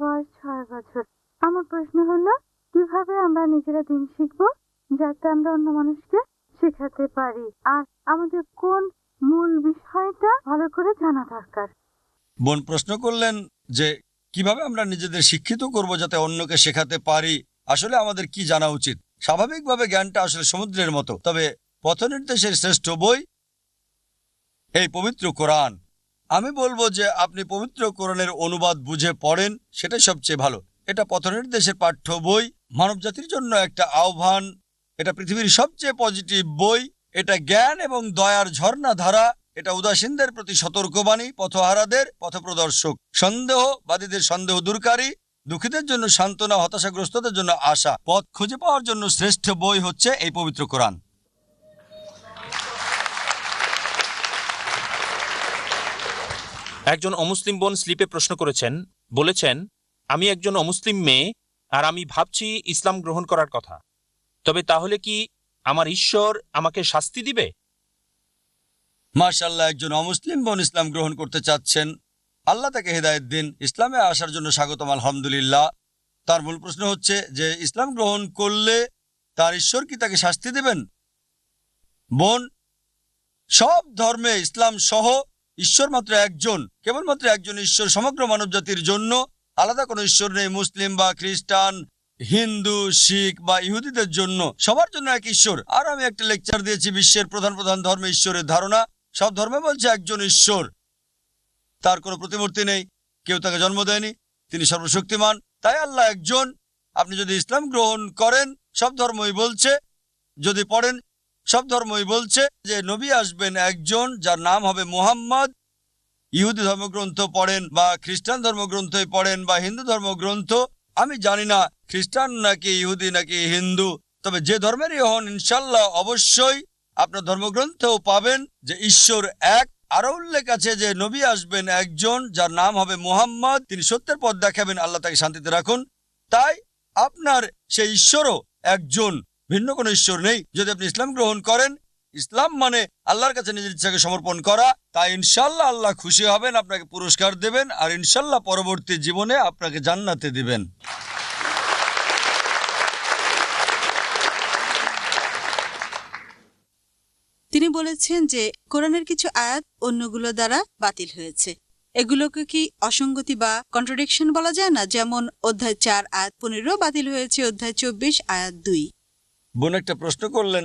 বয়স 6 বছর। আমার প্রশ্ন হলো, কিভাবে আমরা নিজেরা দিন শিখবো যাতে আমরা অন্য মানুষকে শেখাতে পারি, আর আমাদের কোন মূল বিষয়টা ভালো করে জানা দরকার? বোন প্রশ্ন করলেন যে কিভাবে আমরা নিজেদের শিক্ষিত করব যাতে অন্যকে শেখাতে পারি। আসলে আমাদের কি জানা উচিত? স্বাভাবিকভাবে জ্ঞানটা আসলে সমুদ্রের মতো, তবে পথনির্দেশের শ্রেষ্ঠ বই এই পবিত্র কোরআন। আমি বলবো যে আপনি পবিত্র কোরআনের অনুবাদ বুঝে পড়েন, সেটাই সবচেয়ে ভালো। এটা পথনির্দেশের পাঠ্য বই, মানবজাতির জন্য একটা আহ্বান। এটা পৃথিবীর সবচেয়ে পজিটিভ বই। এটা জ্ঞান এবং দয়ার ঝর্ণা ধারা। এটা উদাসীনদের প্রতি সতর্কবাণী, পথহারাদের পথপ্রদর্শক, সন্দেহবাদীদের সন্দেহ দূরকারী, দুঃখীদের জন্য সান্ত্বনা, হতাশাগ্রস্তদের জন্য আশা। পথ খুঁজে পাওয়ার জন্য শ্রেষ্ঠ বই হচ্ছে এই পবিত্র কোরআন। একজন অমুসলিম বোন স্লিপে প্রশ্ন করেছেন, বলেছেন, আমি একজন অমুসলিম মেয়ে আর আমি ভাবছি ইসলাম গ্রহণ করার কথা, তবে তাহলে কি আমার ঈশ্বর আমাকে শাস্তি দিবে? মাশাআল্লাহ, একজন অমুসলিম বোন ইসলাম গ্রহণ করতে চাচ্ছেন। আল্লাহ তাকে হেদায়েত দিন, ইসলামে আসার জন্য স্বাগতম, আলহামদুলিল্লাহ। তার মূল প্রশ্ন হচ্ছে যে ইসলাম গ্রহণ করলে তার ঈশ্বর কি তাকে শাস্তি দেবেন? বোন, সব ধর্মে ইসলাম সহ ঈশ্বর মাত্র একজন, কেবলমাত্র একজন ঈশ্বর সমগ্র মানবজাতির জন্য। আলাদা কোনো ঈশ্বর নেই। মুসলিম বা খ্রিস্টান, হিন্দু, শিখ বা ইহুদিদের জন্য সবার জন্য এক ঈশ্বর। আর আমি একটা লেকচার দিয়েছি বিশ্বের প্রধান প্রধান ধর্মে ঈশ্বরের ধারণা। সব ধর্মে বলছে একজন ঈশ্বর, তার কোনো প্রতিমূর্তি নেই, কেউ তাকে জন্ম দেয়নি, তিনি সর্বশক্তিমান, তাই আল্লাহ একজন। আপনি যদি ইসলাম গ্রহণ করেন, সব ধর্মই বলছে, যদি পড়েন, সব ধর্মই বলছে যে নবী আসবেন একজন, যার নাম হবে মুহাম্মদ। ইহুদি ধর্মগ্রন্থ পড়েন বা খ্রিস্টান ধর্মগ্রন্থই পড়েন বা হিন্দু ধর্মগ্রন্থ, আমি জানি না খ্রিস্টান নাকি ইহুদি নাকি হিন্দু, তবে যে ধর্মেরই হন ইনশাল্লাহ অবশ্যই আপনার ধর্মগ্রন্থেও পাবেন যে ঈশ্বর এক। আরো উল্লেখ আছে যে নবী আসবেন একজন, যার নাম হবে মুহাম্মদ, তিনি সত্যের পথ দেখাবেন, আল্লাহ তাকে শান্তিতে রাখুন। তাই আপনার সেই ঈশ্বরও একজন, ভিন্ন কোনো ঈশ্বর নেই। যদি আপনি ইসলাম গ্রহণ করেন, ইসলাম মানে আল্লাহর কাছে নিজের ইচ্ছাকে সমর্পণ করা, তাই ইনশাল্লাহ আল্লাহ খুশি হবেন, আপনাকে পুরস্কার দেবেন, আর ইনশাল্লাহ পরবর্তী জীবনে আপনাকে জান্নাতে দিবেন। তিনি বলেছেন যে কোরআনের কিছু আয়াত অন্যগুলো দ্বারা বাতিল হয়েছে। এগুলোকে কি অসঙ্গতি বা কন্ট্রাডিকশন বলা যায় না? যেমন অধ্যায় 4 আয়াত 15 বাতিল হয়েছে অধ্যায় 24 আয়াত 2। বোন একটা প্রশ্ন করলেন,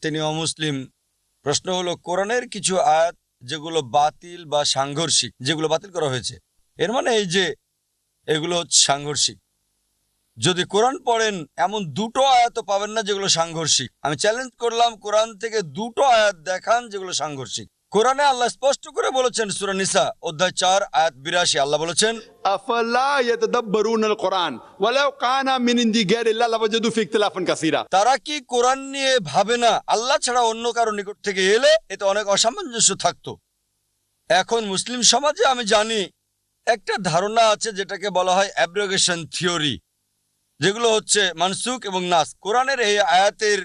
তিনি অমুসলিম। প্রশ্ন হলো কোরআনের কিছু আয়াত যেগুলো বাতিল বা সাংঘর্ষিক, যেগুলো বাতিল করা হয়েছে, এর মানে এই যে এগুলো সাংঘর্ষিক। যদি কোরআন পড়েন এমন দুটো আয়াত পাবেন না যেগুলো সাংঘর্ষিক। আমি চ্যালেঞ্জ করলাম, কোরআন থেকে দুটো আয়াত দেখান যেগুলো সাংঘর্ষিক। কোরআনে আল্লাহ স্পষ্ট করে বলেছেন, সূরা নিসা অধ্যায় 4 আয়াত 82, আল্লাহ বলেছেন, আফালা ইয়াতাদাব্বারুনাল কোরআন ওয়ালাউ কানা মিন ইনদি গায়রিল্লাহ লাওয়াজাদু ফি ইখতিলাফান কাসীরা। তারা কি কোরআন নিয়ে ভাবে না আল্লাহ ছাড়া অন্য কারো নিকট থেকে এলে এতে অনেক অসামঞ্জস্য থাকতো। এখন মুসলিম সমাজে আমি জানি একটা ধারণা আছে যেটাকে বলা হয় অ্যাব্রোগেশন থিওরি, যেগুলো হচ্ছে মানসুখ এবং নাস। কোরআনের এই আয়াতের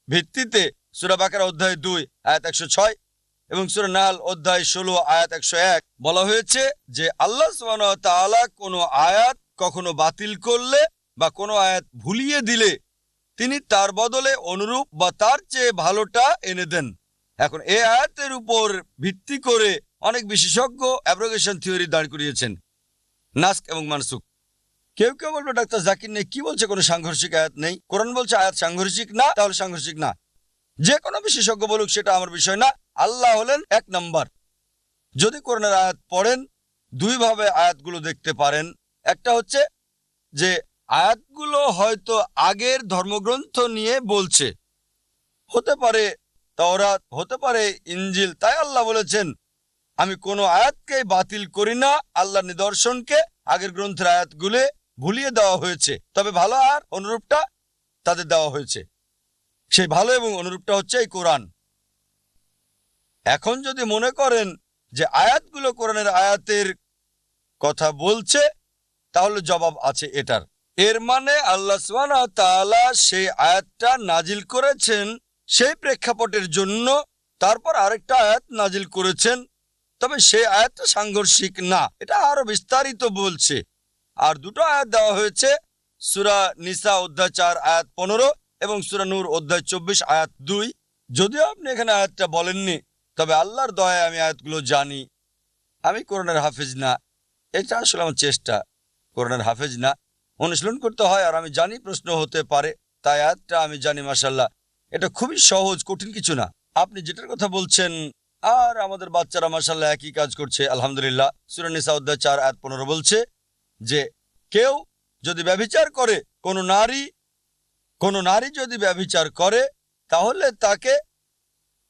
ভিত্তিতে সূরা বাকারা অধ্যায় 2 আয়াত 106 এবং সূরা নাহল অধ্যায় 16 আয়াত 101 বলা হয়েছে যে আল্লাহ সুবহানাহু ওয়া তাআলা কোনো আয়াত কখনো বাতিল করলে বা কোনো আয়াত ভুলিয়ে দিলে তিনি তার বদলে অনুরূপ বা তার চেয়ে ভালোটা এনে দেন। এখন এই আয়াতের উপর ভিত্তি করে অনেক বিশেষজ্ঞ অ্যাব্রোগেশন থিওরি দাঁড় করিয়েছেন, নাস্ক এবং মানসুখ। কেউ কেউ বলবে ডাক্তার জাকির নেই কি বলছে, কোনো সাংঘর্ষিক আয়াত নেই। কোরআন বলছে আয়াত সাংঘর্ষিক না, তাহলে সাংঘর্ষিক না। যে কোনো বিশেষজ্ঞ বলুক, সেটা আমার বিষয় না। আল্লাহ হলেন এক নাম্বার। যদি কোরআনের আয়াত পড়েন, দুইভাবে আয়াতগুলো দেখতে পারেন। একটা হচ্ছে যে আয়াতগুলো হয়তো আগের ধর্মগ্রন্থ নিয়ে বলছে, হতে পারে তাওরাত, হতে পারে ইনজিল। তাই আল্লাহ বলেছেন, আমি কোনো আয়াতকে বাতিল করি না, আল্লাহর নিদর্শনকে আগের গ্রন্থের আয়াতগুলো ভুলিয়ে দেওয়া হয়েছে, তবে ভালো আর অনুরূপটা তাদের দেওয়া হয়েছে। সেই ভালো এবং অনুরূপটা হচ্ছে এই কোরআন। এখন যদি মনে করেন যে আয়াতগুলো কোরআনের আয়াতের কথা বলছে, তাহলে জবাব আছে এটার। এর মানে আল্লাহ সুবহানাহু ওয়া তাআলা সেই আয়াতটা নাজিল করেছেন সেই প্রেক্ষাপটের জন্য, তারপর আরেকটা আয়াত নাজিল করেছেন, তবে সেই আয়াতটা সাংঘর্ষিক না। এটা আরো বিস্তারিত বলছে। আর দুটো আয়াত দেওয়া হয়েছে সূরা নিসা অধ্যায় 4 আয়াত 15 এবং সূরা নূর অধ্যায় 24 আয়াত 2। যদিও আপনি এখানে আয়াতটা বলেননি, তবে আল্লাহর দয়ায় আমি আয়াতগুলো জানি। আমি কোরআনের হাফেজ না, এটা আসলে আমার চেষ্টা। কোরআনের হাফেজ না, অনুশীলন করতে হয়, আর আমি জানি প্রশ্ন হতে পারে, তাই আয়াতটা আমি জানি। মাশাআল্লাহ, এটা খুবই সহজ, কঠিন কিছু না। আপনি যেটার কথা বলছেন আর আমাদের বাচ্চারা মাশাআল্লাহ একই কাজ করছে, আলহামদুলিল্লাহ। সূরা নিসা অধ্যায় 4 আয়াত 15 বলছে যে কেউ যদি ব্যভিচার করে, কোনো নারী যদি ব্যভিচার করে, তাহলে তাকে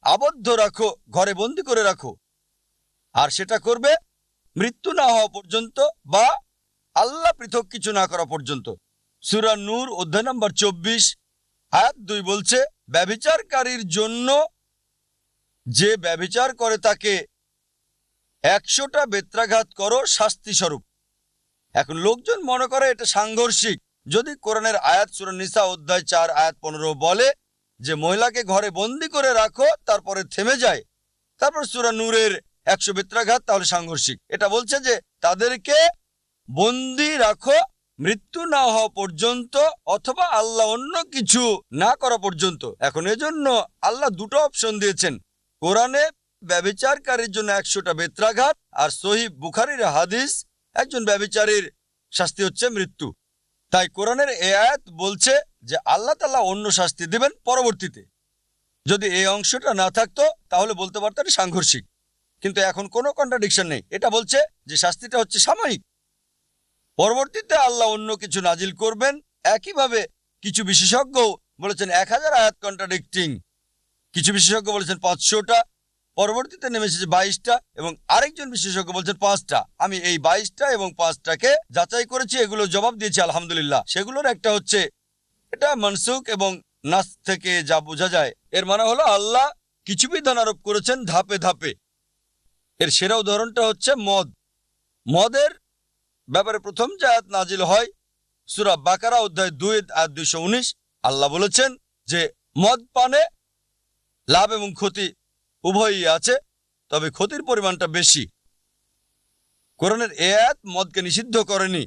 আবদ্ধ রাখো, ঘরে বন্দি করে রাখো, আর সেটা করবে মৃত্যু না হওয়া পর্যন্ত বা আল্লাহ পৃথক কিছু না করা পর্যন্ত। সূরা নূর অধ্যায় নম্বর 24 আয়াত 2 বলছে ব্যভিচারকারীর জন্য, যে ব্যভিচার করে তাকে 100টা বেত্রাঘাত করো শাস্তি স্বরূপ। এখন লোকজন মনে করে এটা সাংঘর্ষিক। যদি কোরআনের আয়াত সূরা নিসা অধ্যায় 4 আয়াত 15 বলে যে মহিলাকে ঘরে বন্দি করে রাখো, তারপরে থেমে যায়, তারপর সূরা নূরের 100 বেত্রাঘাত, তাহলে সাংঘর্ষিক। এটা বলছে যে তাদেরকে বন্দি রাখো মৃত্যু না হওয়া পর্যন্ত অথবা আল্লাহ অন্য কিছু না করা পর্যন্ত। এখন এজন্য আল্লাহ দুটো অপশন দিয়েছেন। কোরআনে ব্যভিচারকারীর জন্য 100টা বেত্রাঘাত, আর সহিহ বুখারীর হাদিস একজন ব্যভিচারীর শাস্তি হচ্ছে মৃত্যু। তাই কোরআনের এই আয়াত বলছে যে আল্লাহ তাআলা অন্য শাস্তি দিবেন পরবর্তীতে। যদি এই অংশটা না থাকতো তাহলে বলতে পারতেন সাংঘর্ষিক, কিন্তু এখন কোনো কন্ট্রাডিকশন নেই। এটা বলছে যে শাস্তিটা হচ্ছে সাময়িক, পরবর্তীতে আল্লাহ অন্য কিছু নাজিল করবেন। একইভাবে কিছু বিশেষজ্ঞ বলেছেন 1000 আয়াত কন্ট্রাডিক্টিং, কিছু বিশেষজ্ঞ বলেছেন 500টা, পরবর্তীতে নেমে এসেছে 22টা, এবং আরেকজন বিশেষজ্ঞ বলছেন 5টা। আমি এই 22টা এবং 5টাকে যাচাই করেছি, এগুলো জবাব দিয়েছি আলহামদুলিল্লাহ। সেগুলোর একটা হচ্ছে এটা মনসুখ এবং নাস থেকে যা বোঝা যায়, এর মানে হলো আল্লাহ কিছু বিধান আরোপ করেছেন ধাপে ধাপে। এর সেরা উদাহরণটা হচ্ছে মদের ব্যাপারে প্রথম যে আয়াত নাজিল হয় সূরা বাকারা অধ্যায় 2 আয়াত 219, আল্লাহ বলেছেন যে মদ পানে লাভ এবং ক্ষতি উভয়ই আছে, তবে ক্ষতির পরিমাণটা বেশি। কোরআনের এই আয়াত মদকে নিষিদ্ধ করেনি,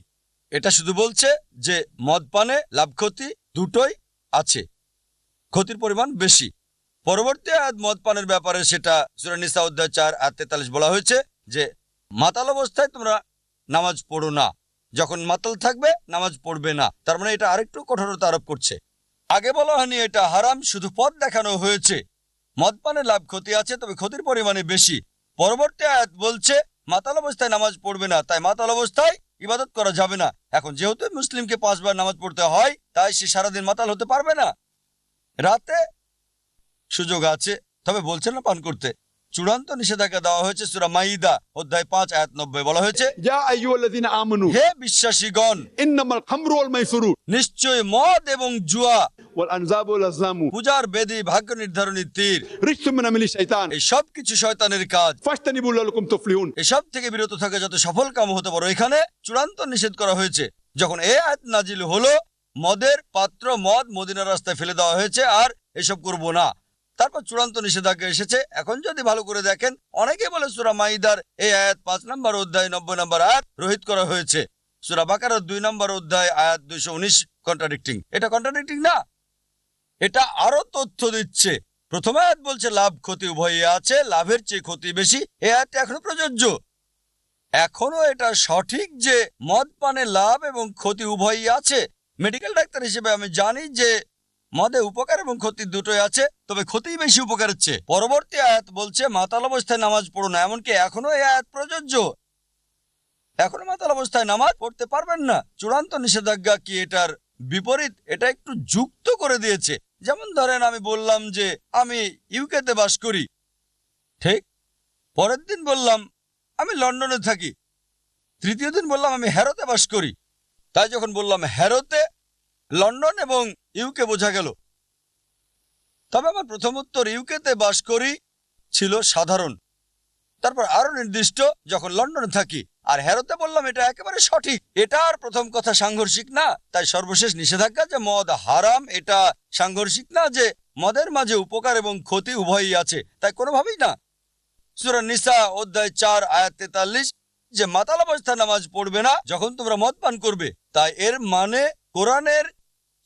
এটা শুধু বলছে যে মদ পানে লাভ ক্ষতি দুটোই আছে, ক্ষতির পরিমাণ বেশি। পরবর্তী আয়াত মদ পানের ব্যাপারে, সেটা সূরা নিসা অধ্যায় 4 আয়াত 43 বলা হয়েছে যে মাতাল অবস্থায় তোমরা নামাজ পড়ো না, যখন মাতাল থাকবে নামাজ পড়বে না। তার মানে এটা আরেকটু কঠোরতা আরোপ করছে। আগে বলা হয়নি এটা হারাম, শুধু পথ দেখানো হয়েছে। মদ পানে লাভ ক্ষতি আছে, তবে ক্ষতির পরিমাণে বেশি। পরবর্তী আয়াত বলছে মাতাল অবস্থায় নামাজ পড়বে না, তাই মাতাল অবস্থায় ইবাদত করা যাবে না। এখন যেহেতু মুসলিমকে 5 বার নামাজ পড়তে হয়, তাই সে সারাদিন মাতাল হতে পারবে না, রাতে সুযোগ আছে, তবে বলছে না পান করতে। চূড়ান্ত নিষেধাজ্ঞা দেওয়া হয়েছে সূরা মাইদা অধ্যায় 5 আয়াত 90 বলা হয়েছে या अय्युहल्लज़ीना आमनू হে বিশ্বাসীগণ, इन्नमल खम्रु वल मैसुरु নিশ্চয় মদ এবং জুয়া, वल अनज़ाबु वल अज़लामु পূজার বেদী, ভাগ্য নির্ধারণী তীর, रिज्सुम मिन अमली शैतान এই সব কিছু শয়তানের কাজ। फज्तनिबू लअल्लकुम तुफ्लिहून। এসব থেকে বিরত থাকে যাতে সফল কাম হতে পারো। এখানে চূড়ান্ত নিষেধ করা হয়েছে। যখন এই আয়াত নাজিল হলো, মদের পাত্র মদ মদিনার রাস্তায় ফেলে দেওয়া হয়েছে, আর এসব করব না। তারপর চূড়ান্ত নিষেধাজ্ঞা এসেছে। এখন যদি ভালো করে দেখেন, অনেকে বলে সূরা মাইদার এই আয়াত 5 নম্বর অধ্যায় 90 নম্বর আয়াত রহিত করা হয়েছে। সূরা বাকারার 2 নম্বর অধ্যায় আয়াত 219 কন্ট্রাডিক্টিং। এটা কন্ট্রাডিক্টিং না, এটা আরো তথ্য দিচ্ছে। প্রথম আয়াত বলছে লাভ ক্ষতি উভয়ই আছে, লাভের চেয়ে ক্ষতি বেশি। এই আয়াতটা এখনো প্রযোজ্য। এখনো এটা সঠিক যে মদ পানে লাভ এবং ক্ষতি উভয়ই আছে। মেডিকেল ডাক্তার হিসেবে আমি জানি যে মদে উপকার এবং ক্ষতি দুটোই আছে, তবে ক্ষতিই বেশি উপকারের চেয়ে। পরবর্তী আয়াত বলছে মাতাল অবস্থায় নামাজ পড়ো না, এমনকি এখনো এই আয়াত প্রযোজ্য। এখনো মাতাল অবস্থায় নামাজ পড়তে পারবেন না। চূড়ান্ত নিষেধাজ্ঞা কি এটার বিপরীত? এটা একটু যুক্ত করে দিয়েছে। যেমন ধরেন আমি বললাম যে আমি ইউকেতে বাস করি, ঠিক? পরের দিন বললাম আমি লন্ডনে থাকি, তৃতীয় দিন বললাম আমি হ্যারোতে বাস করি। তাই যখন বললাম হ্যারোতে, লন্ডন এবং ইউকে বোঝা গেল। তবে আমার প্রথম উত্তর ইউকেতে বাস করি ছিল সাধারণ, তারপর আরো নির্দিষ্ট যখন লন্ডনে থাকি, আর হ্যারোতে বললাম এটা একেবারে সঠিক। এটা আর প্রথম কথা সাংঘর্ষিক না। তাই সর্বশেষ নিষেধাজ্ঞা যে মদ হারাম, এটা সাংঘর্ষিক না যে মদের মাঝে উপকার এবং ক্ষতি উভয়ই আছে, তাই কোনোভাবেই না। সূরা নিসা অধ্যায় 4 আয়াত 43, যে মাতাল অবস্থায় নামাজ পড়বে না যখন তোমরা মদ পান করবে। তাই এর মানে কোরআনের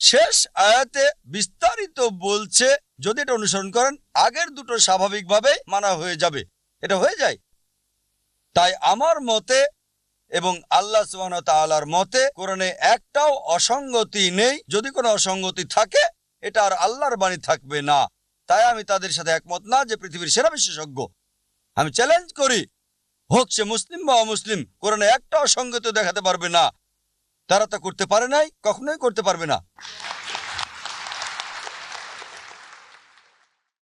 শেষ আয়াতে বিস্তারিত বলছে, যদি এটা অনুসরণ করেন আগের দুটো স্বাভাবিকভাবে মানা হয়ে যাবে, এটা হয়ে যায়। তাই আমার মতে এবং আল্লাহ সুবহানাহু ওয়া তাআলার মতে কোরআনে একটাও অসঙ্গতি নেই। যদি কোনো অসঙ্গতি থাকে এটা আর আল্লাহর বাণী থাকবে না। তাই আমি তাদের সাথে একমত না যে পৃথিবীর সেরা বিশেষজ্ঞ। আমি চ্যালেঞ্জ করি, হোক সে মুসলিম বা অমুসলিম, কোরআনে একটা অসঙ্গতি দেখাতে পারবে না। তারা তা করতে পারে নাই, কখনোই করতে পারবে না।